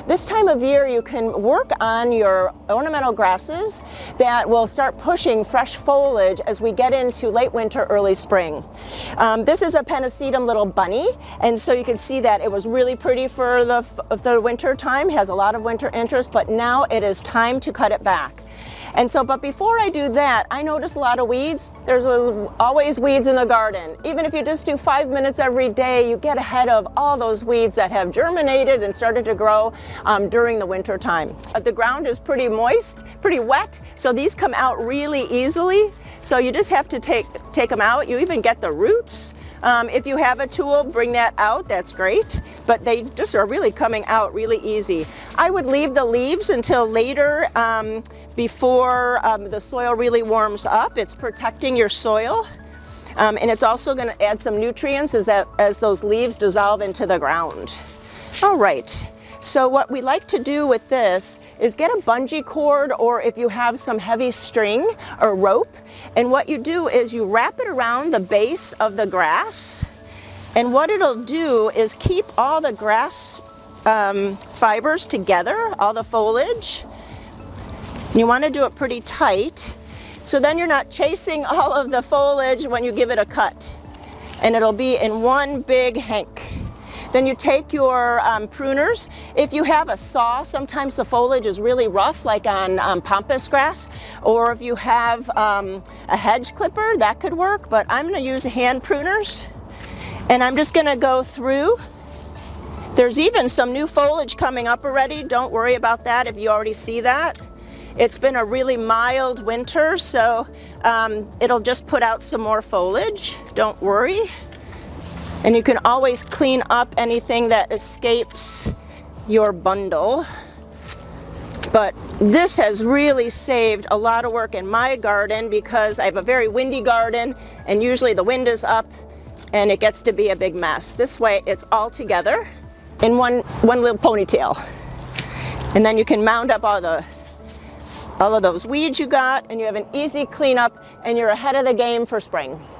This time of year you can work on your ornamental grasses that will start pushing fresh foliage as we get into late winter, early spring. This is a Pennisetum little bunny, and so you can see that it was really pretty for the winter time, has a lot of winter interest, but now it is time to cut it back. And so, but before I do that, I notice a lot of weeds. There's always weeds in the garden. Even if you just do 5 minutes every day, you get ahead of all those weeds that have germinated and started to grow during the winter time. The ground is pretty moist, pretty wet, so these come out really easily. So you just have to take them out. You even get the roots. If you have a tool, bring that out, that's great, but they just are really coming out really easy. I would leave the leaves until later before the soil really warms up. It's protecting your soil, and it's also going to add some nutrients as those leaves dissolve into the ground. All right. So what we like to do with this is get a bungee cord, or if you have some heavy string or rope, and what you do is you wrap it around the base of the grass, and what it'll do is keep all the grass fibers together, all the foliage. You want to do it pretty tight, so then you're not chasing all of the foliage when you give it a cut, and it'll be in one big hank. Then you take your pruners. If you have a saw, sometimes the foliage is really rough, like on pampas grass, or if you have a hedge clipper, that could work, but I'm going to use hand pruners, and I'm just going to go through. There's even some new foliage coming up already. Don't worry about that if you already see that. It's been a really mild winter, so it'll just put out some more foliage. Don't worry. And you can always clean up anything that escapes your bundle. But this has really saved a lot of work in my garden because I have a very windy garden, and usually the wind is up and it gets to be a big mess. This way it's all together in one little ponytail. And then you can mound up all of those weeds you got, and you have an easy cleanup, and you're ahead of the game for spring.